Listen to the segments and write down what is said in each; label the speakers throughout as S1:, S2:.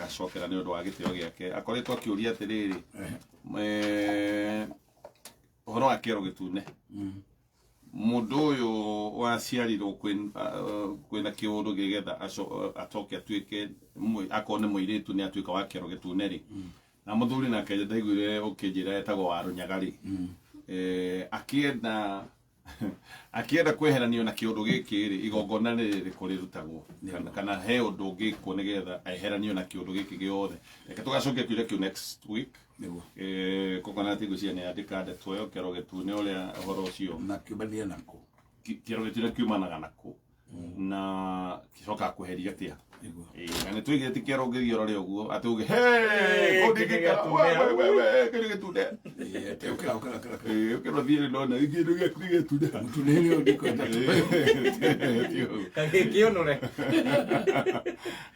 S1: agacokera nĩ ũndũ wa gĩtĩo gĩake akoretwo akĩũria atĩrĩrĩ ũhoro wa kĩero gĩtune mũndũ ũyũ waciarirwo kwĩna kĩũndũ gĩgetha acoke atuĩke akorwo nĩ mũirĩtu nĩ atuĩka wa kĩero gĩtune rĩ na mũthuri nake ndaiguire ũkĩnjĩra etagwo Warũnyaga rĩ akienda kweheranio na kĩũndũ gĩkĩ rĩ igongona rĩrĩkũ rĩrutagwo kana he ũndũ ũngĩkwo nĩgetha eheranio na kĩũndũ gĩkĩ gĩothe reke tũgacokia kiuria kĩu next week Coconut ngũcia nĩ andĩka ndeto ĩyo kĩero gĩtune ũrĩa ũhoro ũcio
S2: na kiumania nako
S1: kĩero gĩtune kiumanaga nako na gĩcoka kweheria atĩa na nĩ tũigĩte kĩero ngĩthiĩ ũrore ũguo atĩ uge kĩero gĩtune ũkĩro thiĩ ndona kĩero gĩtune
S2: mutune nĩ ũndĩkwenda
S1: kĩonore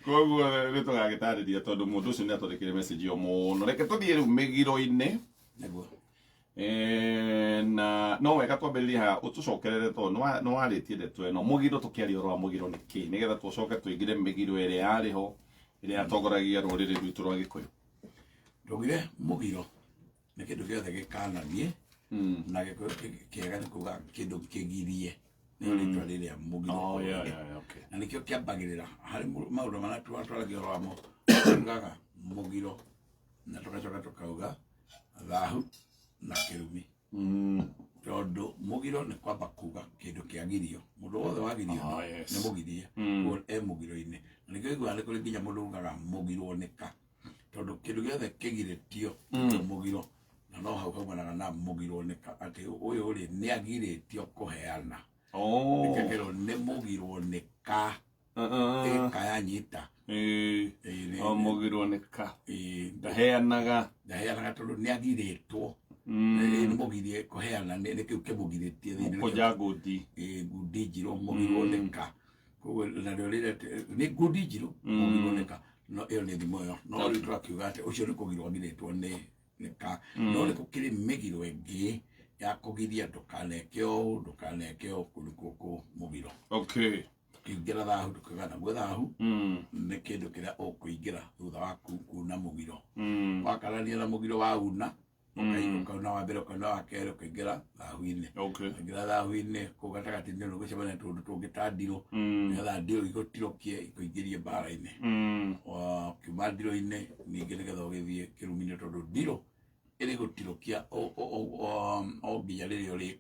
S1: koguo nĩ tũgagĩtarĩria tondũ mũndũ ũcio nĩ atwandĩkĩire message ĩyo mũno reke tũthiĩ rĩu mĩgiro-inĩ na no wega twambĩrĩrie haha ũtũcokerere tondũ nĩ warĩtie ndeto ĩno mũgiro tũkĩaria ũhoro wa mũgiro nĩ kĩĩ nĩgetha tũcoke tũingĩre mĩgiro ĩrĩa yarĩho ĩrĩa yatongoragia rũrĩrĩ rwitũ rwa Gĩkũyũ
S2: ndugire mũgiro nĩ kĩndũ gĩothe gĩkananie na kĩega nĩ kuga kĩndũ kĩgirie nĩ rĩtwa rĩrĩa mũgiro na nĩkĩo kĩambagĩrĩra harĩ maũndũ marĩa twaragia ũhoro wamo tugaga mũgiro na tũgacoka tũkauga thahu na kĩrumi tondũ mũgiro nĩ kwamba kuga kĩndũ kĩagirio mũndũ wothe wagirio nĩ mũgirie mũgiro-inĩ na nĩkĩo iguaga nĩ kũrĩ nginya mũndũ ugaga mũgiro nĩ ka tondũ kĩndũ gĩothe kĩgirĩtio mũgiro na no hau haumanaga na mũgiro nĩ ka atĩ ũyũ rĩ nĩ agirĩtio kũheana nĩkĩo nĩ mũgiro nĩ ka kayanyita
S1: mũgiro nĩ ka ndaheanaga
S2: tondũ nĩ agirĩtwo nĩ mũgirie kũheana nĩ kĩu kĩmũgirĩtie
S1: kũja ngundi
S2: ngundi njirũ mũgiro nĩ ka koguo narĩo rĩrĩa nĩ ngundi njirũ mũgiro nĩ ka no ĩyo nĩ thimo ĩyo no rĩu tũrakiuga atĩ ũcio nĩ kũgirwo agirĩtwo nĩ ka no nĩ gũkĩrĩ mĩgiro ĩngĩ ya kũgiria ndũkaneke ũũ kũrĩ mũgiro kĩingĩra thahu ndũkiuga naguo thahu nĩ kĩndũ kĩrĩa ũkũingĩra thutha wa kuna mũgiro wakarania na mũgiro wauna ukauna wa mbere ukauna wa kerĩ ũkaingĩra thahu-inĩ ũkaingĩra thahu-inĩ kũu gatagatĩ-inĩ nĩ ũgũcemania tũndũ tũngĩ ta ndirũ nĩgetha ndirũ igũtirũkie ikũingĩrie mbara-inĩ kiuma ndirũ-inĩ ningĩ nĩgetha ũgĩthiĩ kĩrumi-inĩ tondũ ndirũ ĩrĩ gũtirũkia o nginya rĩrĩa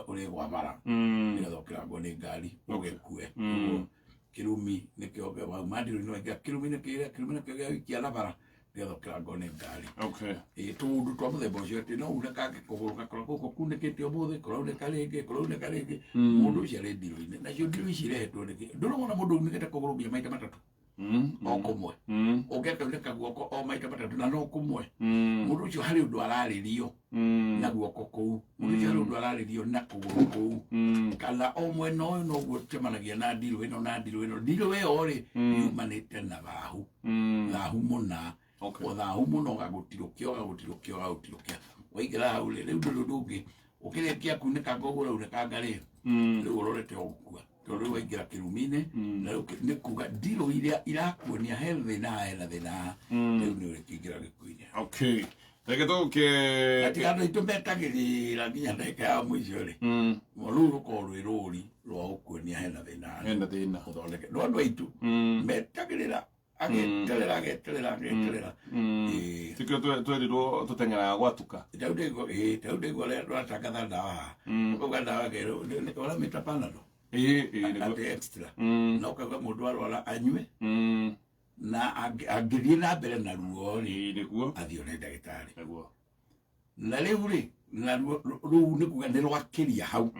S2: ũrĩgwamara nĩgetha ũkĩrangwo nĩ ngari ũgĩkue kĩrumi nĩkĩo wauma ndirũ-inĩ waingĩra kĩrumi-inĩ kĩrĩa gĩawikia na bara nĩgetha ũkĩrangwo nĩ ngari tũũndũ twa mũthemba ũcio atĩ no unĩkange kũgũrũ gakorwo gũkũ kunĩkĩte ũmũthĩ kũraunĩka rĩngĩ mũndũ ũcio arĩ ndirũ-inĩ nacio ndirũ ici irehetwo nĩkĩ ndũrona mũndũ unĩkĩte kũgũrũ nginya maita matatũ o kũmwe ũngĩakaunĩka guoko o maita matatũ na no kũmwe mũndũ ũcio harĩ ũndũ ararĩrio na guoko kũu mũndũ ũcio harĩ ũndũ ararĩrio na kũgũrũ kũu kana o mwena ũyũ noguo tũcemanagia na ndirũ ĩno na ndirũ ĩno ndirũ ĩyo rĩ yumanĩte na thahu mũna thahu mũno gagũtirũkia waingĩra hau rĩ rĩu ndũrũ ndũngĩ ũkĩrĩkia kunĩkanga ũguo ũraunĩkanga rĩ rĩu ũrorete o gũkua tondũ rĩu waingĩra kĩrumi-inĩ na rĩu nĩ kuga ndirũ iria irakuonia he thĩna hena thĩna rĩu nĩ ũrĩkĩingĩra Gĩkũyũ-inĩ
S1: reke tũke
S2: atigano itũ metagĩrĩra nginya ndagĩka ya mũico rĩ rũu rũkorwo rwĩ rũri rwa gũkuonia hena thĩna ũthondeke no andũ aitũ metagĩrĩra ageterera
S1: tikio twerirwo tuteng'eraga gwatuka
S2: tau ndĩguo rĩa rwatangatha ndawa haha ũkauga ndawa kerũ ũramĩta Panadol ati extra na ũkauga mũndũ arwara anyue na angĩthiĩ na mbere na ruo rĩ athiĩ one ndagĩtarĩ na rĩu rĩ rĩu nĩ kuga nĩ rwakĩria hau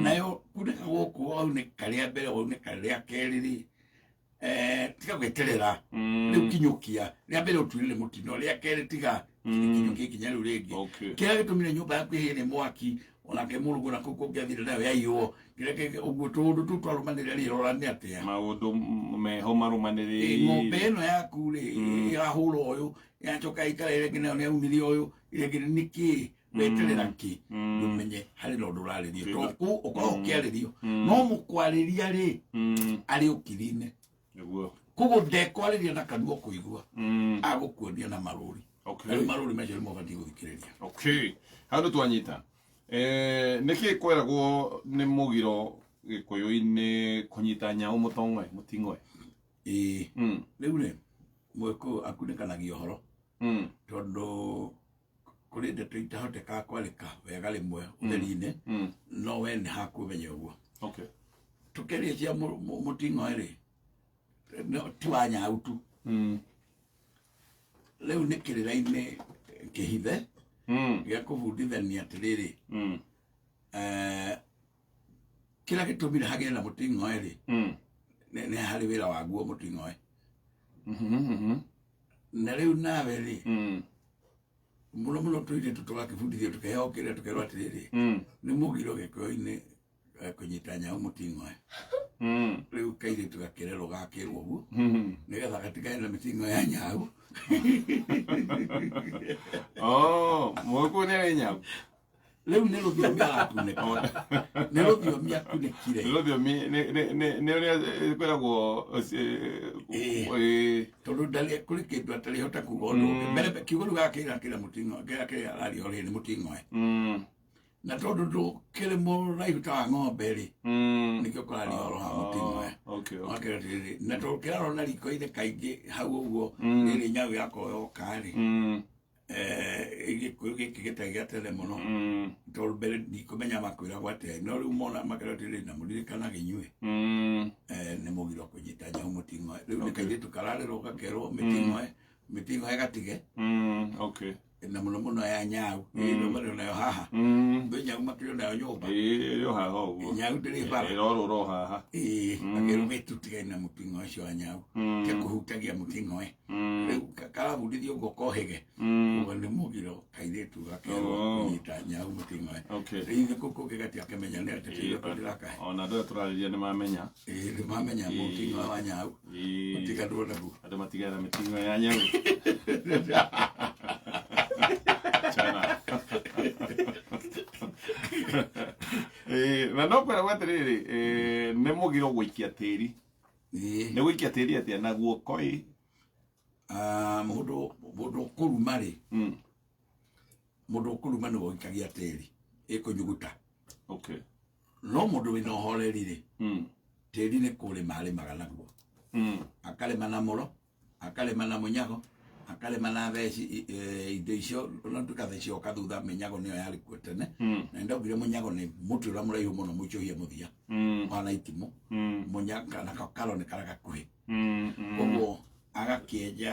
S2: nayo kunĩka gũkũ waunĩka rĩa mbere waunĩka rĩa kerĩ rĩ tiga gweterera rĩu kinyũkia rĩa mbere ũtuire mũtino rĩa kerĩ tiga kinyũkia ikinya rĩu rĩngĩ kĩrĩa gĩtũmire nyũmba yaku ĩhĩe nĩ mwaki onake mũrũgũ na kũu kũngĩathire nayo yaiywo kĩrĩa ũguo tũũndũ tũu twarũmanĩrĩra rĩrora nĩ atĩa
S1: maũndũ meho marũmanĩrĩire
S2: ng'ombe ĩno yaku rĩ ĩrahũra ũyũ yacoka ikara ĩrĩngĩ nayo nĩ aumire ũyũ ĩrĩngĩ nĩ kĩ weterera kĩ ndũmenye harĩ na ũndũ ũrarĩrio tondũ kũu ũkorwo ũkĩarĩrio no mũkwarĩria rĩ arĩ ũkiri-inĩ kogo ndekwarĩria na kanua kũigua agũkuonia na marũri marũri macio nĩmo batiĩ gũthikĩrĩria
S1: handũ twanyita nĩkĩ kweragwo nĩ mũgiro gĩkũyũ-inĩ kũnyita nyau mũting'oe
S2: rĩu rĩ Mũgĩkũyũ akunĩkanagia ũhoro tondũ kũrĩ ndeto itahotekaga kwarĩka wega rĩmwe ũtheri-inĩ no we nĩ hakũmenya ũguo tũkĩaria cia mũting'oe rĩ ti wa nyau tu rĩu nĩ kĩrĩra-inĩ kĩhithe gĩa kũbundithania atĩrĩrĩ kĩrĩa gĩtũmire hagĩe na mũting'oe rĩ nĩ harĩ wĩra waguo mũting'oe na rĩu nawe rĩ mũno mũno tũirĩtu tũgakĩbundithio tũkĩheo kĩrĩa tũkerwo atĩrĩrĩ nĩ mũgiro gĩkũyũ-inĩ kũnyita nyau mũting'oe rĩu kairĩtu gakĩrerwo gakĩrwo ũguo nĩgetha gatikane na mĩting'oe ya nyau
S1: Mũgĩkũyũ nĩ arĩ nyau
S2: rĩu nĩ rũthiomi arakunĩka nĩ rũthiomi akunĩkire
S1: rũthiomi nĩ ũrĩa kwĩragwo
S2: tondũ kũrĩ kĩndũ atarĩhota kuga ũndũ ũngĩ mbere kiugo rĩu gakĩra kĩrĩa mũting'oe kĩrĩa arario rĩ nĩ mũting'oe na tondũ ndũkĩrĩ mũraihu ta wa ng'ombe rĩ nĩkĩo kũraria ũhoro wa mũting'oe na tondũ kĩrarona riko-inĩ kaingĩ hau ũguo rĩrĩ nyau yakorwo yoka rĩ gĩkũyũ gĩkĩ gĩtarĩ gĩa tene mũno tondũ mbere ndikũmenya makwĩragwo atĩa no rĩu mona makerwo atĩrĩrĩ na mũririkanaga inyuĩ nĩ mũgiro kũnyita nyau mũting'oe rĩu nĩ kairĩtu kararerwo gakerwo mĩting'oe gatige na mũno mũno ya nyau ĩno marĩ nayo haha mbĩ nyau makĩrĩ nayo nyũmba nyau ndĩrĩ bara akerwo mĩtutigaine na mũting'oe ũcio wa nyau kĩa kũhutagia mũting'oe rĩu karabundithio ũguo kohĩge ũguo nĩ mũgiro kairĩtu gakerwo kũnyita nyau mũting'oe rĩu nĩ kũkũ gĩgatiakĩmenya nĩ atĩtĩire kũndĩrakahe
S1: ona andũ tũrarĩria nĩ mamenya
S2: mũting'oe wa nyau mũtiganwo naguo
S1: andũ matigane na mĩting'oe ya nyau na no kwĩragwo atĩrĩrĩ nĩ mũgiro gũikia tĩri nĩ gũikia tĩri atĩa na guoko
S2: mũndũ ũkũruma rĩ mũndũ ũkũruma nĩ gũikagia tĩri ĩkũnyuguta no mũndũ wĩna ũhoreri rĩ tĩri nĩ kũrĩma arĩmaga naguo akarĩma na mũro akarĩma na mũnyago akarĩma na theci indo icio no tukathecio kathutha mĩnyago nĩyo yarĩ kuo tene na ndaugire mũnyago nĩ mũtĩ ũrĩa mũraihu mũno mũicũhie mũthia wana itimũ mũnyago na karo nĩ karĩa gakuhĩ ũguo agakĩenja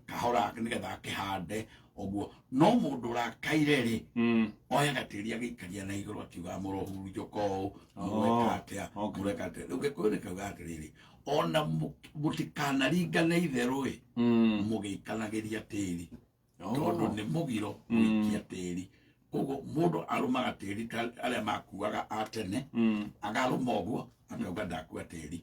S2: kahora nĩgetha akĩhande ũguo no mũndũ ũrakaire rĩ oyaga tĩri agĩikaria na igũrũ akiuga mũrohurunjũka ũũ mũreka atĩa rĩu gĩkũyũ nĩ kauga atĩrĩrĩ ona mũtikanaringane itherũ ĩ mũgĩikanagĩria tĩri tondũ nĩ mũgiro gũikia tĩri koguo mũndũ arũmaga tĩri arĩa makuaga a tene agarũma ũguo akauga ndakua tĩri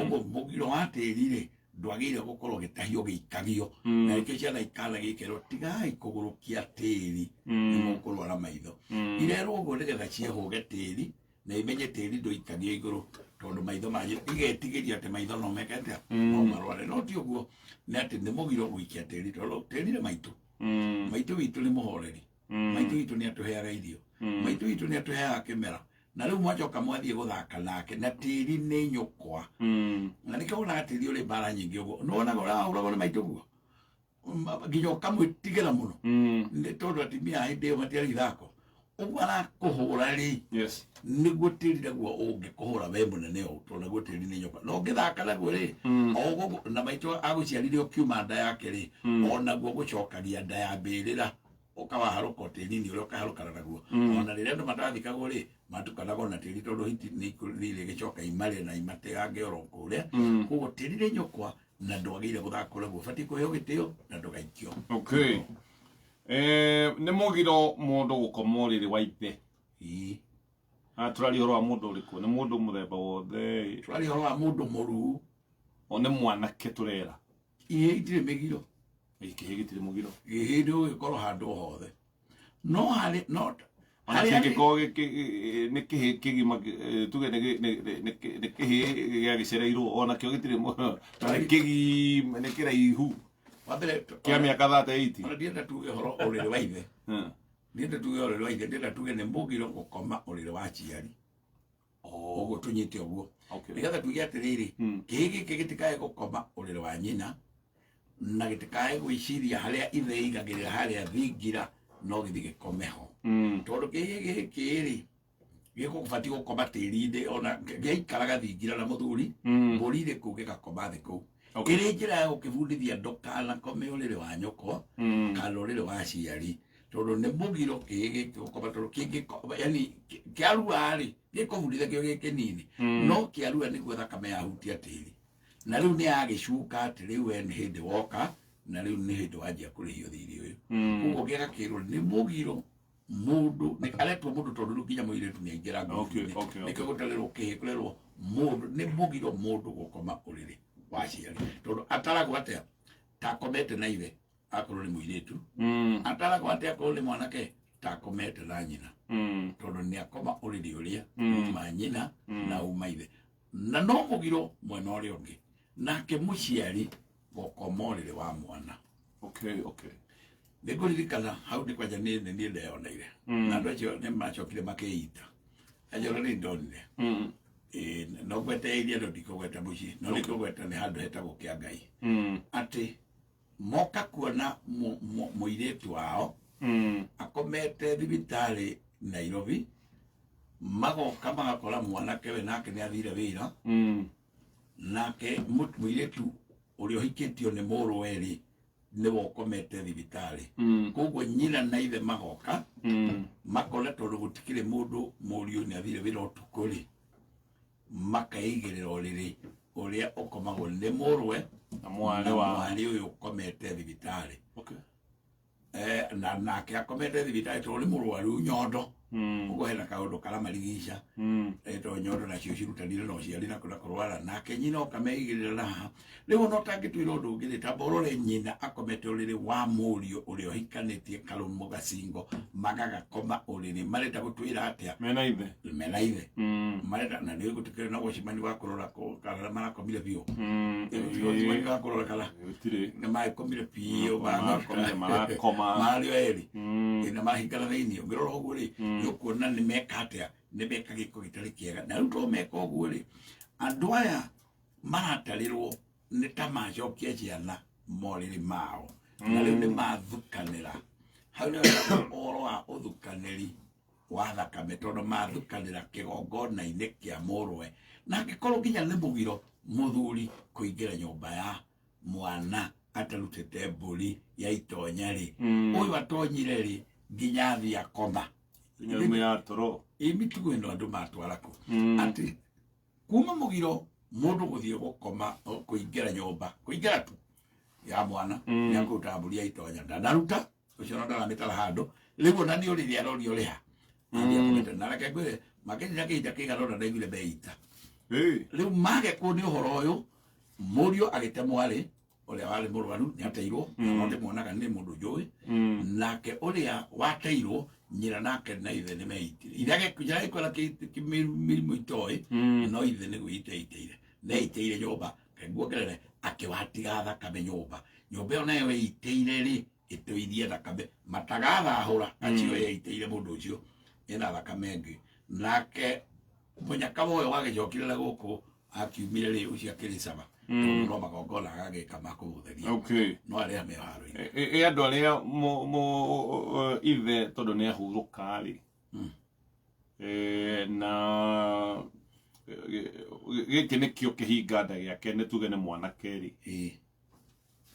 S2: ũguo mũgiro wa tĩri rĩ ndwagĩrĩire gũkorwo gĩtahio gĩikagio na rĩngĩ ciana ikana gĩkĩrwo tigai kũgũrũkia tĩri nĩ mũkũrwara maitho irerwo ũguo nĩgetha ciehũge tĩri na imenye tĩri ndũikagio igũrũ tondũ maitho manyu igetigĩria atĩ maitho no mekete no marware no ti ũguo nĩ atĩ nĩ mũgiro gũikia tĩri tondũ tĩri nĩ maitũ witũ nĩ mũhoreri maitũ witũ nĩ atũheaga irio maitũ witũ nĩ atũheaga kĩmera na rĩu mwacoka mwathiĩ gũthaka nake na tĩri nĩ nyũkwa na nĩkĩo wonaga tĩri ũrĩ mbara nyingĩ ũguo nĩ wonaga ũrahũragwo nĩ maitũ guo nginya ũkamwĩtigĩra mũno nĩ tondũ atimia hĩndĩ ĩyo matiarĩ ithako ũguo arakũhũra rĩ nĩguo tĩri naguo ũngĩkũhũra we mũnene ũũ tondũ naguo tĩri nĩ nyũkwa no ũngĩthaka naguo rĩ na maitũ agũciarire ũkiuma nda yake rĩ onaguo gũcokagia nda ya mbĩrĩra ũkawaharũka tĩri-inĩ ũrĩa ũkaharũkana naguo ona rĩrĩa andũ matathikagwo rĩ matukanagwo na tĩri tondũ hiti nĩ ikũrĩire gĩcoka imare na imateange oro kũrĩa koguo tĩri nĩ nyũkwa na ndwagĩrĩire gũthakwo naguo batiĩ kũheo gĩtĩo na ndũgaikio
S1: nĩ mũgiro mũndũ gũkoma ũrĩrĩ wa ithe tũraria ũhoro wa mũndũ ũrĩkũ nĩ mũndũ mũthemba wothe
S2: tũraria ũhoro wa mũndũ mũruu
S1: o nĩ mwanake tũrera
S2: itirĩ mĩgiro
S1: gĩkĩhĩ gĩtirĩ mũgiro
S2: gĩhĩ nĩ ũgĩkorwo handũ hothe no harĩ
S1: ona kĩngĩkorwo nĩ kĩhĩ kĩgima tuge nĩ kĩhĩ gĩacereirwo ona kĩo gĩtirĩ kĩgima nĩ kĩraihu kĩa mĩaka 38
S2: ona ndienda tuge horo ũrĩrĩ wa ithe ndienda tuge ũrĩrĩ wa ithe ndienda tuge nĩ mũgiro gũkoma ũrĩrĩ wa aciari ũguo tũnyite ũguo nĩgetha tuge atĩrĩrĩ kĩhĩ gĩkĩ gĩtikae gũkoma ũrĩrĩ wa nyina na gĩtikae gwĩciria harĩa ithe igagĩrĩra harĩa thingira no gĩthiĩ gĩkome ho tondũ kĩhĩ gĩkĩ-rĩ gĩgũbatiĩ gũkoma tĩri-inĩ ona gĩaikaraga thingira na mũthuri mbũri irĩ kũu gĩgakoma thĩ kũu ĩrĩ njĩra ya gũkĩbundithia ndũkanakome ũrĩrĩ wa nyoko kana ũrĩrĩ wa aciari tondũ nĩ mũgiro kĩhĩ gĩkĩ gũkoma tondũ yani kĩarua-rĩ gĩkũbundithia kĩo gĩ kĩnini no kĩarua nĩguo thakame yahutia tĩri na rĩu nĩ yagĩcuka atĩ rĩu we nĩ hĩndĩ woka na rĩu nĩ hĩndĩ wanjia kũrĩhio thirĩ ũyũ koguo gĩgakĩrwo nĩ mũgiro mũndũ nĩ aretwo mũndũ tondũ rĩu nginya mũirĩtu nĩ aingĩra ngurubu-inĩ nĩkĩo gũtarĩrwo kĩhĩ kũrerwo mũndũ nĩ mũgiro mũndũ gũkoma ũrĩrĩ wa aciari tondũ ataragwo atĩa takomete na ithe akorwo nĩ mũirĩtu ataragwo atĩa akorwo nĩ mwanake takomete na nyina tondũ nĩ akoma ũrĩrĩ ũrĩa uma nyina na uma ithe na no mũgiro mwena ũrĩa ũngĩ nake mũciari gũkoma ũrĩrĩ wa mwana nĩngũririkana hau nĩ kwanja niĩ ndeyoneire na andũ acio nĩ macokire makĩita ajora nĩ ndonire no ngwetereirie andũ ndikũgweta mũciĩ no nĩ kũgweta nĩ handũ hetagwo kĩa Ngai atĩ moka kuona mũirĩtu wao akomete thibitarĩ Nairobi magoka magakora mwanake we nake nĩ athire wĩra nake mũirĩtu ũrĩa ũhikĩtio nĩ mũrũ-erĩ nĩwe ũkomete thibitarĩ koguo nyina na ithe magoka makona tondũ gũtikĩrĩ mũndũ mũriũ nĩ athire wĩra ũtukũ-rĩ makaigĩrĩra ũrĩrĩ ũrĩa ũkomagwo nĩ mũrũwe na mwarĩ ũyũ ũkomete thibitarĩ na nake akomete thibitarĩ tondũ nĩ mũrwaru nyondo ũguo hena kaũndũ karamarigica tondũ nyondo nacio cirutanire no ciarĩ na kũrwara nake nyina ũkameigĩrĩra na haha rĩu ona ũtangĩtwĩra ũndũ ũngĩ nĩ tamba ũrore nyina akomete ũrĩrĩ wa mũriũ ũrĩa ũhikanĩtie Karũmũ Gacingo magagakoma ũrĩrĩ marenda gũtwĩra atĩa mena ithe marenda na nĩ gũtikĩrĩ na gũcimani wa kũrora kana marakomire biũ gũcimani wa kũrora kana nĩ magĩkomire biũ mario erĩ na mahingana thĩinĩ ũngĩrora ũguo-rĩ nĩũkuona nĩ meka atĩa nĩ meka gĩko gĩtarĩ kĩega na rĩu to meka ũguo-rĩ andũ aya maratarĩrwo nĩ ta macokia ciana morĩrĩ mao na rĩu nĩ mathukanĩra hau nĩ ũhoro wa ũthukanĩri wa thakame tondũ mathukanĩra kĩgongona-inĩ kĩa mũrũwe na angĩkorwo nginya nĩ mũgiro mũthuri kũingĩra nyũmba ya mwana atarutĩte mbũri ya itonya-rĩ ũyũ atonyire-rĩ nginya athiĩ akoma mĩtugo ĩno andũ matwara kũ atĩ kuma mũgiro mũndũ gũthiĩ gũkoma kũingĩra nyũmba kũingĩra tu ya mwana nĩ akũruta mbũri ya itonya ndanaruta ũcio no ndaramĩtara handũ rĩu ona nĩ ũrĩrĩ arorio rĩha na reke ngwĩre makĩnina kĩhinda kĩigana ũna ndaiguire meita rĩu magekwo nĩ ũhoro ũyũ mũriũ agĩte mwarĩ ũrĩa warĩ mũrwaru nĩ ateirwo no ndĩmuonaga nĩ mũndũ njũĩ nake ũrĩa wateirwo nyina nake na ithe nĩ meitire ithe agĩkora mĩrimũ itoĩ no ithe nĩ gwĩiteiteire neiteire nyũmba nguongerere akĩwatiga thakame nyũmba ĩyo nayo ĩiteire-rĩ ĩtũithie thakame matagathahũra acio yeiteire mũndũ ũcio ena thakame ngĩ nake mũnyaka ũyũ wagĩcokire na gũkũ akiumire-rĩ ũcio akĩrĩ cama no magongona agagĩka makũgũtheria no arĩa me haro-inĩ
S1: andũ arĩa ithe tondũ nĩ ahurũka-rĩ na gĩkĩ nĩkĩo kĩhinga nda gĩake nĩ tuge nĩ mwanake-rĩ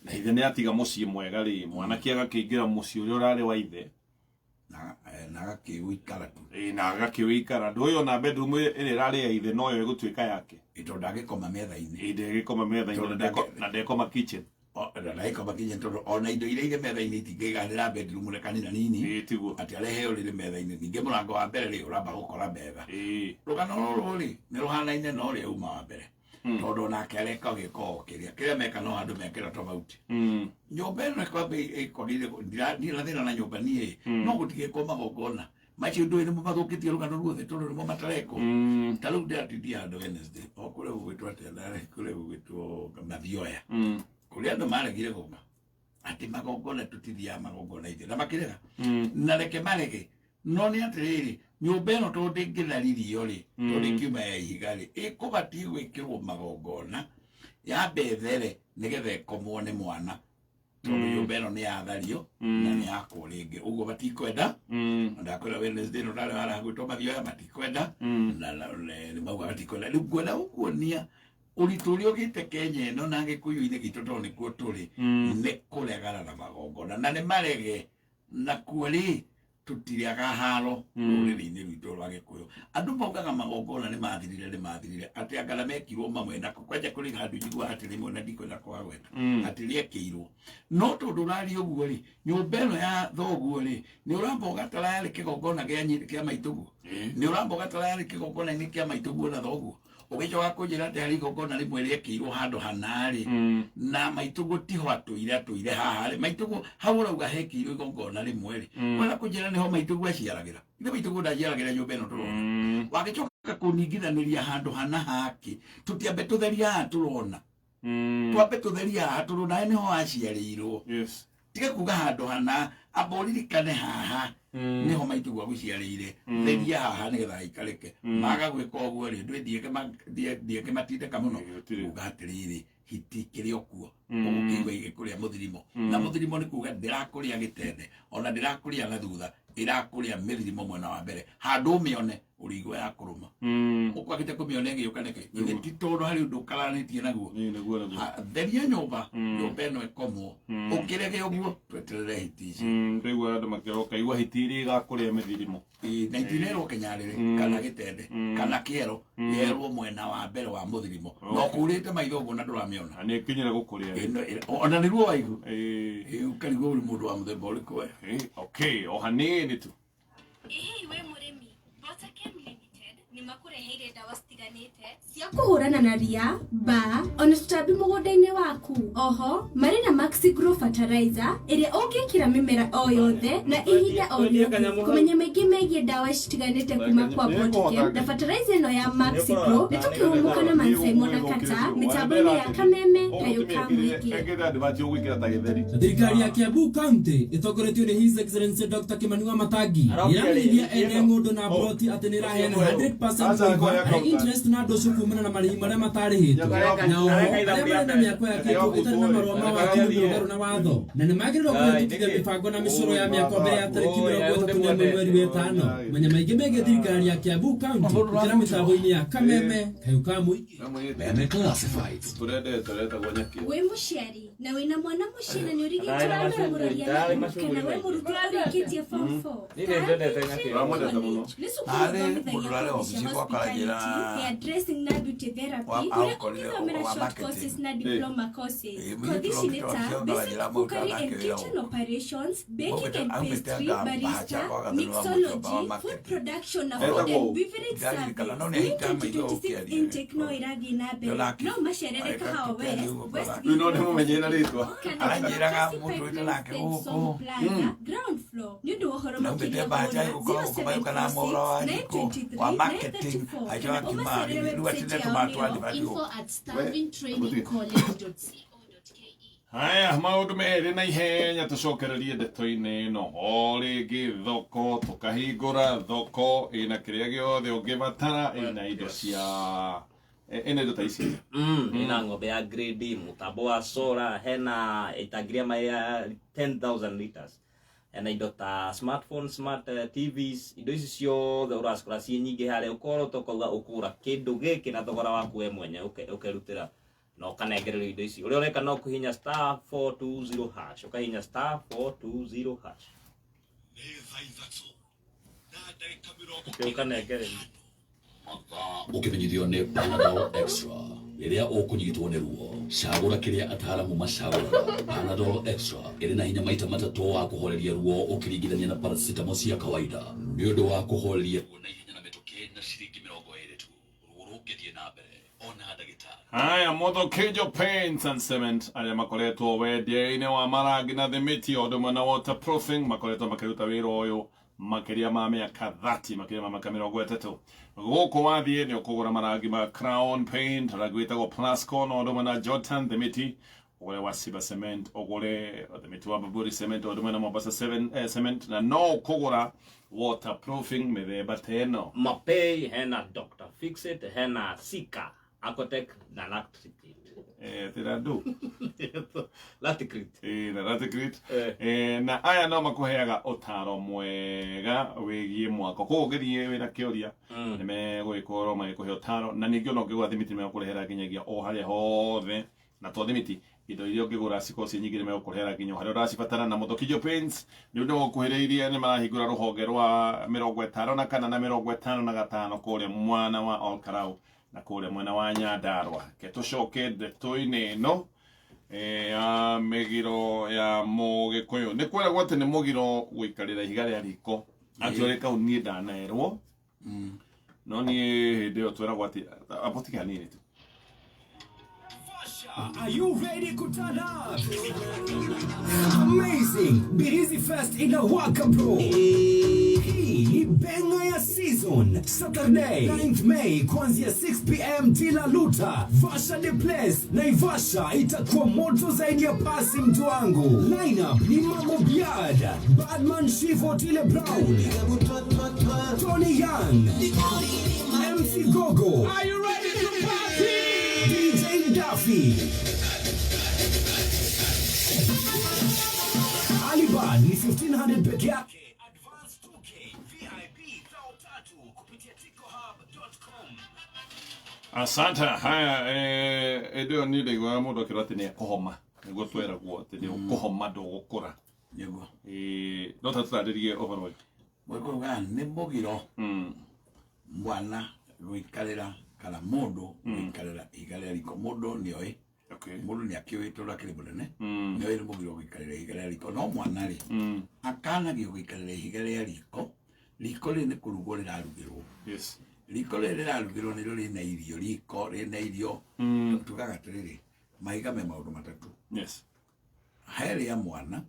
S1: na ithe nĩ atiga mũciĩ mwega-rĩ mwanake agakĩingĩra mũciĩ ũrĩa ũrarĩ wa ithe
S2: na agakĩwĩikara tu
S1: na agakĩwĩikara ndũĩ ona bedroom ĩrĩa ĩrarĩ ya ithe noyo ĩgũtuĩka yake
S2: tondũ ndagĩkoma metha-inĩ
S1: ndagĩkoma metha-inĩ na ndekoma kitchen
S2: ndagĩkoma kitchen tondũ ona indo iria irĩ metha-inĩ itingĩiganĩra bedroom nĩ kanina nini atĩ arehe ũrĩrĩ metha-inĩ ningĩ mũrango wa mbere-rĩ ũramba gũkora metha rũgano rũrũ-rĩ nĩ rũhanaine na ũrĩa uma wa mbere tondũ nake areka gĩko kĩrĩa meka no handũ mekĩra tofauti nyũmba ĩno kwamba ĩkorire ndirĩ na thĩna na nyũmba niĩ no gũtigĩkwo magongona macio ndo ene mathukitie rugano ruothe tondu nimo matareko taru ndatitia andu Wednesday okure gwitwo atendare kure gwitwo Mathioya kuri andu maregire goga ati magongona tutithia magongona ithe na makirega na reke marege no ni atiriri nyumba ino to ndingitharirio ri to ndingiuma ya ihiga ri ikubatie gwikirwo magongona ya bethere nigetha ikomwo ni mwana tondu nyumba ino ni yathario na ni yakwo ringi uguo batikwenda ndakwira Wednesday no ndari waragwitwo Mathioya batikwenda na ni mauga batikwenda riu ngwenda gukuonia uritu uria ugite Kenya ino na Gikuyu-ini gitu tondu nikuo turi ni kuregana na magongona na ni marege na kuori tutiriaga haro ruriri-ini rwitu rwa Gikuyu andu maugaga magongona ni mathirire ati angana mekirwo mamwe na kwaja kuri handu njigua ati rimwe na ndikwenda kwa gweta ati riekirwo no tondu rari uguo ri nyumba ino ya thoguo ri ni uramba ugatara yari kigongona kia maitugu ni uramba ugatara yari kigongona ni kia maitugu na thoguo ugicoka kunjira ati hari gongona rimwe riekirwo handu hanari na maitugu tiho atuire haha ri maitugu hau urauga hekirwo gongona rimwe ri wala kunjira niho maitugu aciaragira inde maitugu ndaciaragira nyumba ino turona wagicoka kuningithaniria handu hana haki tutiambe tutheria turona twambe tutheria turona niho aciarirwo
S1: yes
S2: tiga kuga handu hana aboririkane haha niho maitugu aguciarire theria haha nigetha ikareke maga gwika uguo ri ndieke matindeka muno kuga atiriri hitikire okuo ugukiigua igikuria muthirimo na muthirimo ni kuga ndirakuria gitende ona ndirakuria na thutha irakuria mithirimo mwena wa mbere handu mione urigwa ya kuruma ukwagite kumione ngiuka niki ni titondu hari undu karanitie naguo theria nyumba ino ikomwo ukirege uguo tweterere hitici
S1: ndegwa andu makiroka igwa hitiri igakuria mithirimo
S2: na itinero kenyarire kana gitende kana kiero yerwo mwena wa mbere wa muthirimo no kurite maitho uguo na nduramiona
S1: ani kinyira gukuria
S2: ona niruo waigu ukarigwo uri mundu wa muthemba uriku we
S1: okay o hanini tu
S3: we murimi Botachem Limited ni makureheire dawa citiganite
S4: cia kuhurana na ria ba ona tutambi mugunda-ini waku oho mari na Maxi Grow Fertilizer iria ungikira mimera o yothe na ihinda o riothe kumenya maingi megie dawa citiganite kuma kwa Botachem na fertilizer ino ya Maxi Grow ni tukihumuka na Mansaimo na Kata mitambo-ini ya Kameme Kayuka Mwingi
S5: thirikari ya Kiambu County itongoretio ni His Excellency Dr. Kimani Wamatangi iramenyithia ene ngundu na broti ati ni raheana 100% interest na ndoco kumana na marihi maria matarihitwo na oho na miako ya kitu itari na marua ma wakiri murugaro na watho na ni magirirwo kuhĩtũkithia mibango na micoro ya miako mbere ya tarĩki 31 mweri wa ĩtano menya maingi megie thirikari ya Kiambu County ikira mitambo-ini ya Kameme Kayuka Mwingi
S4: wi muciari na wina mwana muciari ni urigitwo na muroria kana we muruti urikitie form 4 ni ndendete nyakiro ni sukuru
S2: murare ofisi kwa karajira
S4: hair dressing na beauty therapy kuria kuthomera short courses na diploma courses conditioner basic cookery and kitchen operations baking and pastry barista mixology food production na food and beverage service in techno irathi na mbere no macerere kahawa west
S1: no nimo menyera ritwa
S2: aranjiraga mundu wita nake guku
S4: ground floor ni ndu uhoro
S2: makĩria baja guko na mora wa marketing ajoa kimari ruwa tinde tumatwani
S3: info at stavingtrainingcollege.co.ke.
S1: haya maundu meri na ihenya tucokererie ndeto-ini ino o ringi thoko tukahingura thoko ina kiria giothe ungibatara ina indo cia ina indo ta ici
S6: ina ng'ombe ya grade mutambo wa solar hena itagiria mai 10,000 liters na indo ta smartphone smart TVs indo ici ciothe uracikora ciĩ nyingĩ harĩa ũkorwo tokauga ũkũgũra kĩndũ gĩkĩ na thogora waku we mwenye ũkerutĩra na ũkanengererio indo ici ũrĩa ũreka no kũhinya *420# ũkahinya *420# ũkanengererio
S7: ukimenyithio ni Panadol Extra iria ukunyitwo ni ruo cagura kiria ataramu macagura Panadol Extra iri na hinya maita matatu wa kuhoreria ruo ukiringithania na paracetamol cia kawaida ni undu wa kuhoreria ruo na hinya na mituki na ciringi 20 tu ruo rungithie na mbere ona ndagitari
S1: haya Mothokinjo Paints and Cement aria makoretwo wendia-ini wa marangi na thimiti o ndumwe na waterproofing makoretwo makiruta wira uyu makiria ma miaka 30 makiria ma miaka 30 goko wathie ni ukugura marangi ma Crown Paint ragwita go Plascon odo na Jordan Thimiti ogore wa Siba Cement ogore Thimiti wa Baburi Cement odo na Mombasa 7 Cement na no kugura waterproofing methemba teno
S6: Mapei hena Dr. Fixit hena Sika Acotec na Lacticrit
S1: tiradu
S6: Lacticrit
S1: na Lacticrit na aya no makuheaga utaro mwega wigie mwako kugerie wira kioria ni megwikoro magikuhe utaro na ningio no ngigwa Thimiti mekurehera kinyagia o haria hothe na to Thimiti indo iria ngigura cikoci nyingire mekurehera kinyo haria uracibatara na Muthokijo Paints ni undu gukuhiriirie ni marahingura ruhonge rwa 54 na kana na 55 kuria mwana wa Olkarau na kule mwena wa Nyandarua ketucoke ndeto-ini ino ya migiro ya Mugikuyu ni kwera gwate ni mugiro gwikarira ihiga ria riko atyoreka unie ndanaerwo no ni hindi yo twera gwate apotika nini tu.
S8: Are you ready to turn up? Amazing! Birizi Fest inawaka bro. Hii ni benga ya season. Saturday 9th May kuanzia 6 PM Tila Luta Vasha the place. Naivasha itakuwa moto zaidi ya pasi mtu wangu. Lineup ni Mamo Biada, Badman Shivo Tile Brown, Tony Young, MC Gogo. Are you ready to party? DJ Duffy. Alibad ni 1500 peke yake. Advance 2K, VIP 3 kupitia ticohub.com.
S1: Asante haya edio ni de gwa mudo kirate ne kohoma ngo twera gwo te de kohoma do gukura
S2: yego
S1: no tataririe overall
S2: mweko gan ne bogiro mwana gwikarira kana mundu gwikarira igalera iko mundu ni oi mundu ni akiwito rakire bunene ni oi bogiro gwikarira igalera iko no mwana ri akana gwikarira igalera liko ni kurugorera arugirwo
S1: yes
S2: liko rĩrĩa rarugĩrwo nĩ rĩna irio liko rĩna irio tukaga atĩrĩrĩ mahiga me maũndũ matatũ
S1: yes
S2: heri ya mwana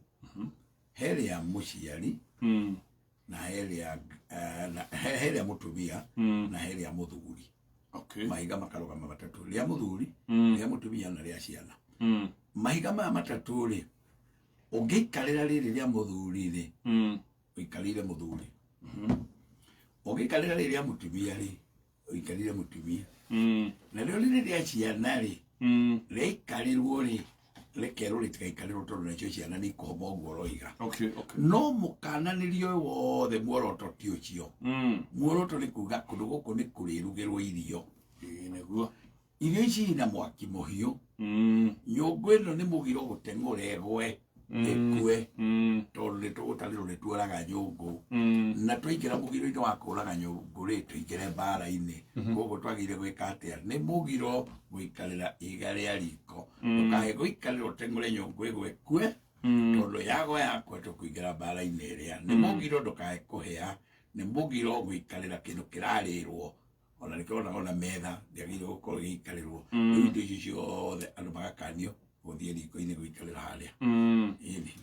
S2: heri ya mũciari na heri ya mũtumia na heri ya mũthuri mahiga makarũgama matatũ rĩa mũthuri rĩa mũtumia na rĩa ciana mahiga maya matatũ rĩ ũngĩikarĩra rĩrĩ rĩa mũthuri rĩ ũikarĩire mũthuri ugikarira riria mutumia ri uikarire mutumia na rio riria ciana ri rikarirwo ri rekerwo ritikaikarirwo tondu nacio ciana ni kuhoma uguo roiga no mukananirio wothe muoroto ti ucio muoroto ni kuga kundu guku ni kurirugirwo irio
S1: neguo
S2: irio ici na mwaki muhiu nyungu ino ni mugiro guteng'uregwe ekwe tondu ni tugutarirwo ni tuoraga nyungu na twaingira mugiro-ini wa kuraga nyungu ri tuingire mbara-ini koguo twagire gwika atia ni mugiro gwikarira iga ria riko tukahe gwikarira uteng'ure nyungu igwe ekwe tondu yago yakwe tukuingira mbara-ini iria ni mugiro ndukahe kuhia ni mugiro gwikarira kindu kirarirwo ona nikona metha ndiagire gukorwo gikarirwo indo icio ciothe andu magakanio guthie riko-ini gwikarira haria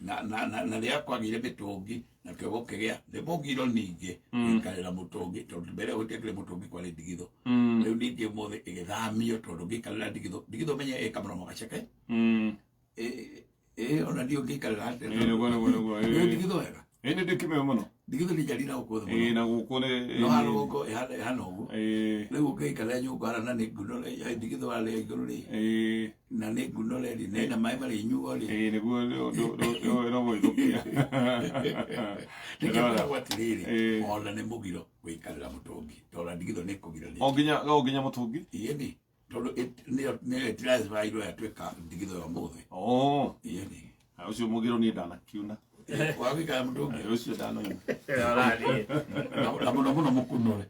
S2: na ria kwagire mitungi na kio gukigia ni mugiro ningi gwikarira mutungi tondu mbere gutiekire mutungi kwari ndigitho riu ningi mothe igithamio tondu gwikarira ndigitho menye ikamuromo gaceke ona ndio gwikarira hatia ndigitho wega
S1: ene ndikime muno
S2: ndigitho ni jarira ukuthe muno
S1: na gukune
S2: no haro guko hano uguo riu gwikarira nyungu hara na ni nguno ndigitho wale iguru ri na ni nguno ri na mai mari nyugo ri
S1: niguo no gwithukia
S2: nikira gwatiriri ona ni mugiro gwikarira mutungi tondu ndigitho ni kugirania
S1: oginya mutungi
S2: ieni tondu ni transfer yatwika ndigitho ya muthe ieni
S1: ucio mugiro ni ndanakiuna
S2: wagika mutungi
S1: ucio ndano
S2: na muno mukunore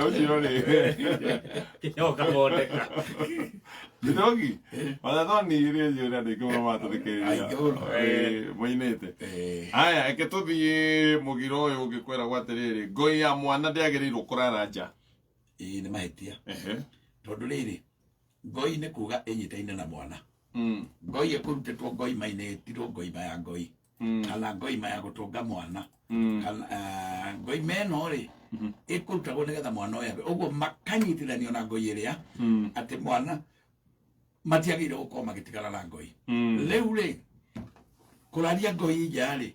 S1: ucio ni
S6: Yoka bodeka
S1: Ndogi wala thoni iria jira ndikuma matuthikiriria moinete aya eke tuthie mugiro uyu ungikwera gwatiriri ngoi ya mwana ndiagirirwo kurara nja
S2: ni mahitia tondu riri ngoi ni kuga inyitaine na mwana ngoi ekurutetwo ngoi mainĩtirwo ngoi maya ngoi kana ngoi maya gũtũnga mwana kana ngoi meno rĩ ĩkũrutagwo nĩgetha mwana ũyũ ũguo makanyitithanio na ngoi ĩrĩa atĩ mwana matiagĩrĩire gũkorwo magĩtigana na ngoi rĩu rĩ kũraria ngoi nja rĩ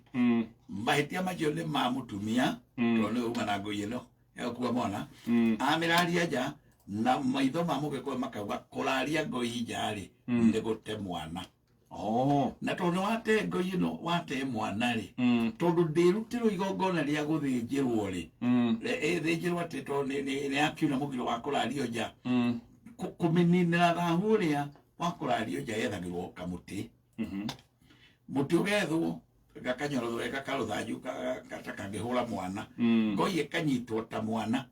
S2: mahĩtia macio nĩ ma mũtumia tondũ nĩ uma na ngoi ĩno ya gũkua mwana amĩraria nja na maitho ma mũgĩkũyũ makauga kũraria ngoi nja rĩ nĩ gũte mwana na tondũ wate ngoi ĩno wate mwana rĩ tondũ ndĩrutĩrwo igongona rĩa gũthĩnjĩrwo rĩ thĩnjĩrwo atĩ tondũ nĩ akiuna mũgiro wa kũrario nja kũmĩninĩra thahu ũrĩa wa kũrario nja yethagĩrwo kamũtĩ mũtĩ ũgethwo gakanyorotho gakarũthanju kangĩhũra mwana ngoi ĩkanyitwo ta mwana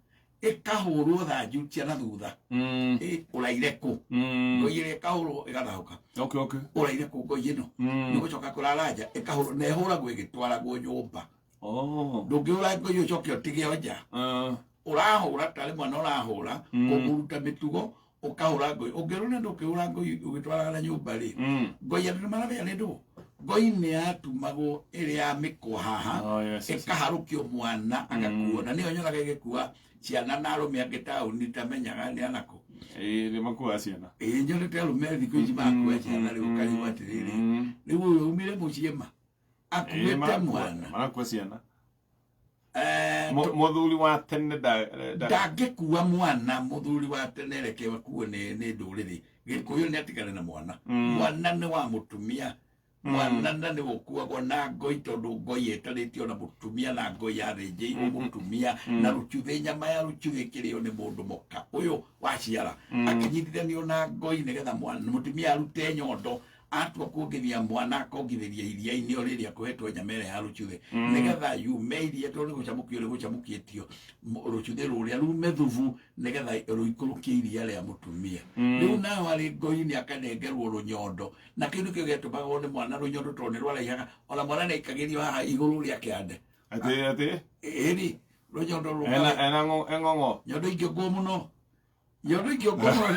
S2: ĩkahũrwo thanju cia na thutha ũraire kũ ngoi ĩrĩa ĩkahũrwo ĩgathahũka ũraire kũ ngoi ĩno nĩ gũcoka kũrara nja ĩkahũrwo na ĩhũragwo ĩgĩtwaragwo nyũmba ndũngĩhũra ngoi ũcoke ũtige o nja ũrahũra tarĩ mwana ũrahũra kũmũruta mĩtugo ũkahũra ngoi ũngĩrwo nĩ ndũkĩhũra ngoi ũgĩtwaraga na nyũmba rĩ ngoi andũ nĩmaramenya nĩ ndũ ngoi nĩ yatumagwo ĩrĩ ya mĩkwa haha ĩkaharũkio mwana agakuo na nĩyo nyonaga ĩgĩkua ciana na arũme angĩ taũni tamenyaga nĩ anakũ
S1: nĩ makuaga ciana
S2: nyonete arũme thikũ ici makua ciana rĩu ũkarigwo atĩrĩrĩ rĩu ũyũ umire mũciĩ ma akuĩte mwana
S1: marakua ciana mũthuri wa tene
S2: ndangĩkua mwana mũthuri wa tene reke akuo nĩ ndũrĩrĩ gĩkũyũ nĩ atigane na mwana mwana nĩ wa mũtumia mwana nĩ gũkuagwo na ngoi tondũ ngoi ĩtarĩtio na mũtumia na ngoi yathĩnjĩirwo mũtumia na rũcuthĩ nyama ya rũcuthĩ ĩkĩrĩo nĩ mũndũ mũka ũyũ waciara akĩnyitithanio na ngoi nĩgetha mũtumia arute nyondo atua kuongithia mwana akongithĩria iria-inĩ o rĩrĩa kũhetwo nyama ĩrĩa ya rũcuthĩ nĩgetha yume iria tondũ nĩ gũcamũkio nĩ gũcamũkĩtio rũcuthĩ rũrĩa rume thubu nĩgetha rũikũrũkie iria rĩa mũtumia rĩu nayo arĩ ngoi-inĩ akanengerwo rũnyondo na kĩu nĩkĩo gĩatũmagwo nĩ mwana rũnyondo tondũ nĩ rwaraihaga ona mwana nĩ aikagĩrio haha igũrũ rĩa kĩande ĩni rũnyondo
S1: eng'ong'o
S2: nyondo ingĩongwo mũno nyondo ingĩongwo mũno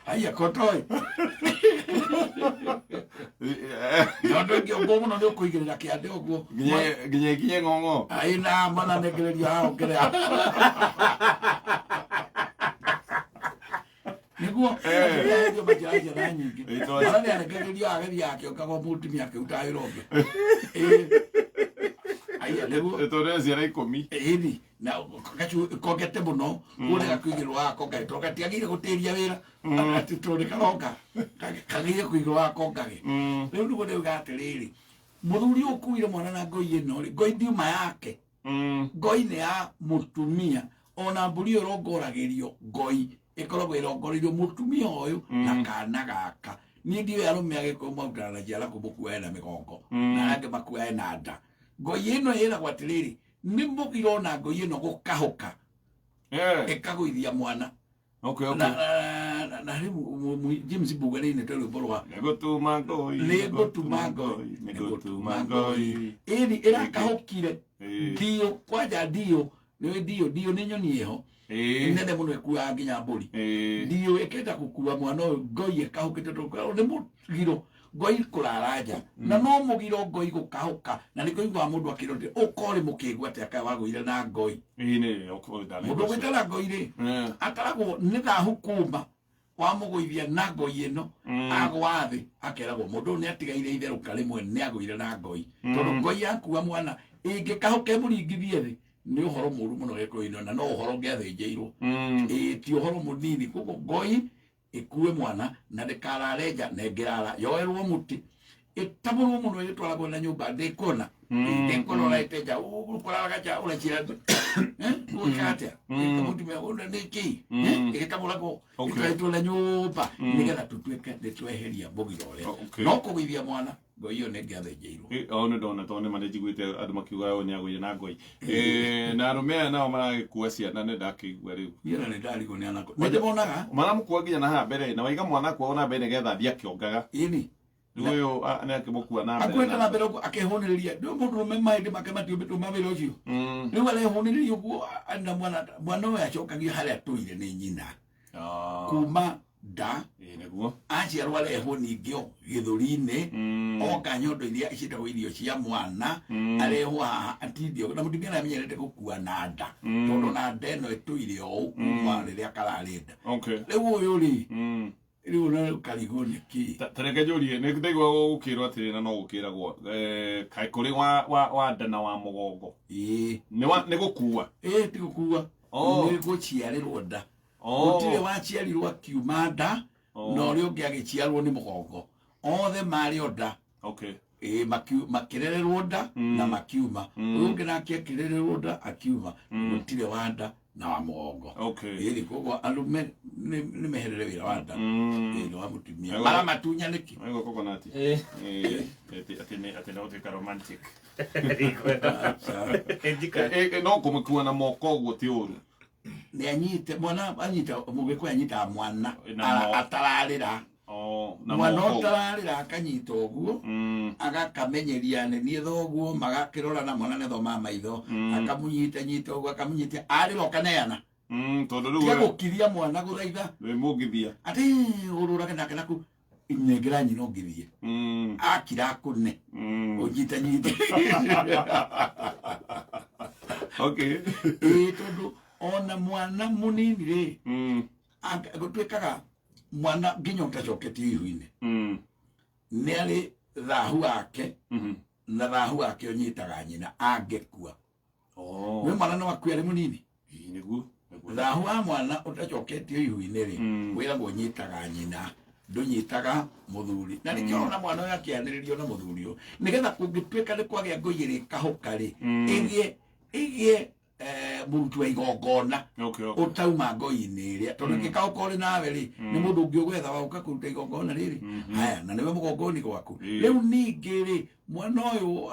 S2: aya kotoi nyondo ingĩongwo mũno nĩ ũkũigĩrĩra kĩande ũguo
S1: nginya ng'ong'o
S2: aina mana nengererio haha ũkĩrĩa nĩguo nĩguo manjĩra na nyingĩ mana nĩ anengererio ageria akĩongagwo mũtumia akĩruta wĩra ũngĩ aya nĩguo
S1: tondũ ciana 10
S2: ĩni na kongete mũno ũrĩa gakuigĩrwo wako ngatwo gatiagĩire gũtĩria wĩra atĩ tondũ karonga kagĩire kũigĩrwo wako ngage rĩu nĩguo ndĩuga atĩrĩrĩ mũthuri ũkuire mwana na ngoi ĩno rĩ ngoi ndiuma yake ngoi nĩ ya mũtumia ona mbũri ĩyo ĩrongoragĩrio ngoi ĩkoragwo ĩrongoreirio mũtumia ũyũ na kana gaka niĩ ndiũĩ arũme agĩkũyũ marutana na njiara kũmũkua na mĩgongo na angĩ makua na nda ngoi ĩno ĩragwo atĩrĩrĩ nĩ mũgiro na ngoi ĩno gũkahũka ĩkagũithia mwana na rĩu James Mbuga nĩ inĩte rwĩmbo rwa nĩngũtuma ngoi ĩni ĩrakahũkire ndio kwanja ndio nĩ nyoni ĩho nene mũno ĩkuaga nginya mbũri ndio ĩkenda gũkua mwana ũyũ ngoi ĩkahũkĩte nĩ mũgiro ngoi kũrara nja na no mũgiro ngoi gũkahũka na nĩ kũigua mũndũ akĩrotire ũkorĩ mũkĩigua atĩ akawagũire na ngoi mũndũ gwĩtara ngoi rĩ ataragwo nĩ thahu kuma wamũgũithia na ngoi ĩno agwa thĩ akeragwo mũndũ nĩ atigaire itherũka rĩmwe nĩ agũire na ngoi tondũ ngoi yakua mwana ĩngĩkahũka mũringithie thĩ nĩ ũhoro mũru mũno gĩkũyũ-inĩ na no ũhoro ngĩathĩnjĩirwo ti ũhoro mũnini koguo ngoi ĩkue mwana na ndĩkarare nja na ĩngĩrara yoerwo mũtĩ ĩtamũrwo mũno ĩgĩtwaragwo na nyũmba ndĩkuona ũrete nja ũkũraga nja ũreciria gwĩka atĩa mũtumia ũrĩa nĩ kĩĩ ĩgĩtamũragwo ĩtwaĩtwo na nyũmba nĩgetha tũtuĩke nĩtweheria mũgiro ũrĩa no kũgũithia mwana ngoi ĩyo nĩ ngĩathĩnjĩirwo
S1: nĩ ndona tondũ nĩ manĩnjiguĩte andũ makiuga ũyũ nĩ agũire na ngoi na arũme aya nao maragĩkua ciana nĩ ndakĩigua rĩu
S2: niĩ nĩ ndarigwo nĩ anako nĩ ndĩmonaga
S1: maramũkua nginya na haha mbere na waiga mwana kwao na mbere nĩgetha thiĩ akĩongaga
S2: ĩni
S1: rĩu ũyũ nĩ akĩmũkua na mbere
S2: akwenda na mbere akĩhũnĩrĩria nĩ mũndũrũme mahĩndĩ make matiũmbĩtwo mawĩra ũcio rĩu arehũnĩrĩria ũguo na mwana ũyũ acokagio harĩa tũire nĩ nyina kuma nda
S1: neguo
S2: aciarwo areho ningĩ gĩthũri-inĩ oka nyondo iria icitagwo irio cia mwana areho haha atindio na mũtumia nĩamenyerete gũkua na nda tondũ na nda ĩno ĩtũire ũũ kuma rĩrĩa kararĩ nda rĩu ũyũ rĩ rĩu na karigwo nĩkĩ
S1: tareke njũrie nĩ ndaigua gũkĩrwo atĩ na no gũkĩragwo kaĩ kũrĩ wa nda na wa mũgongo nĩ gũkua
S2: ti gũkua nĩ gũciarĩrwo nda gũtirĩ waciarirwo akiuma nda na ũrĩa ũngĩ agĩciarwo nĩ mũgongo othe marĩ o nda makĩrererwo nda na makiuma ũyũ ũngĩ nake akĩrererwo nda akiuma gũtirĩ wa nda na wa mũgongo ĩrĩ koguo arũme nĩ meherere wĩra wa nda nĩ wa mũtumia maramatunya nĩkĩ
S1: atĩ no ũtuĩka romantic no kũmũkua na moko ũguo ti ũru
S2: nĩ anyite mwana anyita mũgĩkũyũ anyitaga mwana atararĩra mwana ũtararĩra akanyita ũguo agakamenyeria nĩ niĩ thoguo magakĩrorana mwana nĩ thomaga maitho akamũnyita ũguo akamũnyita arĩra ũkaneana
S1: tondũ rĩu
S2: tia gũkiria mwana gũthaitha
S1: wĩ mũngithia
S2: atĩ ũrũrage nake naku nengera nyina ũngithie akira akũne ũnyitanyite tondũ ona mwana mũnini rĩ gũtuĩkaga mwana nginya ũtacoketie ihu-inĩ nĩ arĩ thahu wake na thahu wake ũnyitaga nyina angĩkua we mwana no akue arĩ mũnini thahu wa mwana ũtacoketio ihu-inĩ rĩ wĩragwo ũnyitaga nyina ndũnyitaga mũthuri na nĩkĩo ona mwana ũyũ akĩanĩrĩrio na mũthuri ũyũ nĩgetha kũngĩtuĩka nĩ kwagĩa ngũi ĩrĩ kahũka rĩ ĩgĩe mũruti wa igongona ũtauma ngoi-inĩ ĩrĩa tondũ ngĩkaũka ũrĩ nawe rĩ nĩ mũndũ ũngĩ ũgwetha wauka kũruta igongona rĩrĩ haya na nĩwe mũgongoni gwaku rĩu ningĩ rĩ mwana ũyũ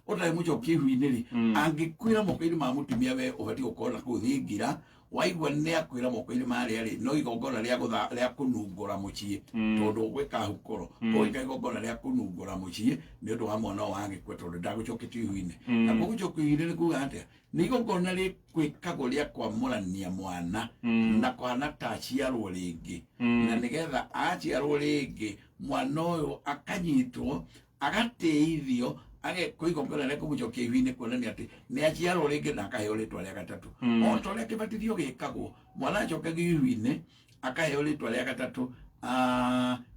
S2: ũtarĩ mũcokia ihu-inĩ rĩ angĩkwĩra moko-inĩ ma mũtumia we ũbatiĩ gũkorwo na kũu thingira waigua nĩ akwĩra moko-inĩ marĩa rĩ no igongona rĩa kũnungũra mũciĩ tondũ gwĩka hukoro gwĩka igongona rĩa kũnungũra mũciĩ nĩ ũndũ wa mwana ũyũ agĩkua tondũ ndagũcoketio ihu-inĩ na gũgũcokia ihu-inĩ nĩ kuga atĩa nĩ igongona rĩgwĩkagwo rĩa kwamũrania mwana na kwana ta aciarwo rĩngĩ na nĩgetha aciarwo rĩngĩ mwana ũyũ akanyitwo agatĩithio agekwo igongona rĩa kũmũcokia ihu-inĩ kuonania atĩ nĩ aciarwo rĩngĩ na akaheo rĩtwa rĩa gatatũ o ta ũrĩa kĩbatithio gĩkagwo mwana acokagio ihu-inĩ akaheo rĩtwa rĩa gatatũ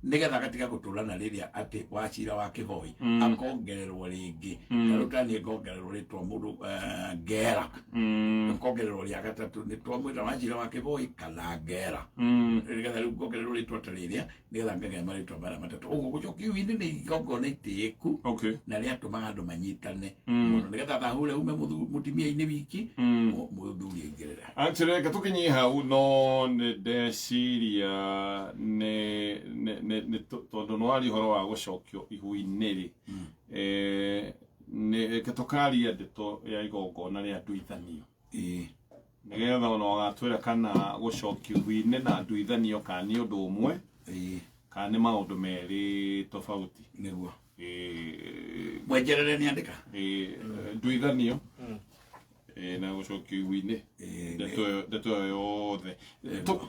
S2: nĩgetha agatiga gũtũrana rĩrĩa atĩ wacira wa kĩboi akongererwo rĩngĩ tarũtani ngongererwo rĩtwa mũndũ ngera akongererwo rĩa gatatũ nĩ twamwĩta wacira wa kĩboi kana ngera nĩgetha rĩu ngongererwo rĩtwa ta rĩrĩa nĩgetha ngagĩa marĩtwa marĩa matatũ ũguo gũcokia ihu-inĩ nĩ igongona itĩĩku na rĩatũmaga andũ manyitane mũno nĩgetha thahu ũrĩa ume mũtumia-inĩ wiki mũthuri aingĩrĩra
S1: reke tũkinyie hau no nĩ ndeciria tondũ nĩ wari ũhoro wa gũcokio ihu-inĩ rĩ reke tũkaria ndeto ya igongona rĩa nduithanio nĩgetha ona ũgatwĩra kana gũcokio ihu-inĩ na nduithanio kana nĩ ũndũ ũmwe kana nĩ maũndũ merĩ tofauti
S2: nĩguo mwenjerere nĩ andĩka
S1: nduithanio na gũcokio ihu-inĩ ndeto ĩyo yothe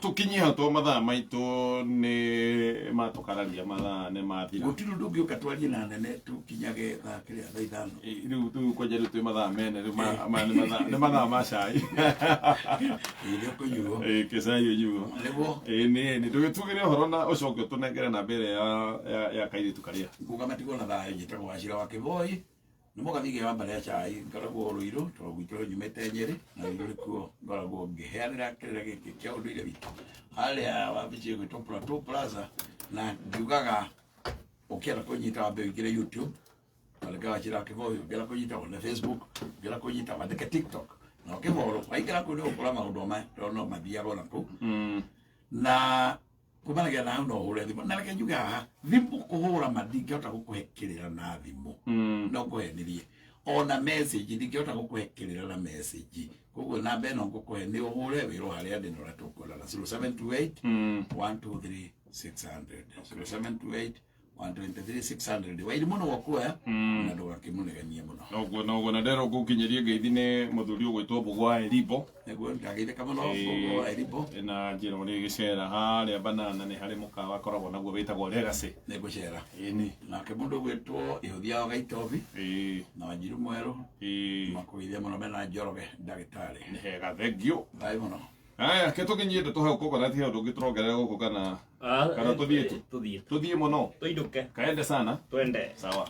S1: tũkinyie hau to mathaa maitũ nĩ matũkararia mathaa nĩ mathira
S2: gũtirĩ ũndũ ũngĩ ũka twarie na nene tũkinyage thaa ithano
S1: rĩu kwanja rĩu twĩ mathaa mene nĩ mathaa ma cai
S2: irio kũnyuo
S1: kĩcai ũnyuo nĩ tũgĩtugĩre ũhoro na ũcokio tũnengere na mbere ya kairĩtu karĩa
S2: kuga matigwo na thayũ njĩtagwo wacira wa kĩboi nĩ mũgathige wa mbere ya cai ngoragwo Rũirũ tondũ gwitũ nyumĩte Nyeri na Rũirũ kuo ngoragwo ngĩheanĩra kĩrĩa gĩkĩ kĩa ũndũire witũ harĩa wabici gwĩtwo Plateau Plaza na ngiugaga ũkĩenda kũnyita wambe wĩingĩre YouTube wandĩke Wachira wa Kĩboi ũngĩenda kũnyita wone Facebook ũngĩenda kũnyita wandĩke TikTok na ũkĩborwo waingĩra kũu nĩ ũgũkora maũndũ maya tondũ no mathiaga ona kũu na kumanagia na hau no ũhũre thimũ na reke njuge haha thimũ kũhũra ma ndingĩhota gũkũhekerera na thimũ no ngũhenirie ona message ndingĩhota gũkũhekerera na message koguo namba ĩno ngũkũhe nĩ ũhũre wĩrwo harĩa ndĩ na ũrĩa tũkwendana 0728 123 600 0728 123,600 wairi muno wakuoya na ndugakimunegania muno
S1: no na ndero gukinyeria ngeithine muthuri ugwitwo Bugwa Elibo
S2: neguo ngageire kamano Bugwa Elibo
S1: na njira muri gicera haria banana ni hari mukawa koragwo naguo witagwo Legacy
S2: negucera ini na kemundu ugwitwo Ihuthia Gaitobi na Wanjiru Mweru makuithia muno mena Njoroge ndagitari
S1: ni hega thengio
S2: bye muno
S1: aya ke tukinyite tuhe uko kana thio ndugitrongerera guko kana tuthie muno
S6: tuinduke
S1: kaende sana
S6: twende
S1: sawa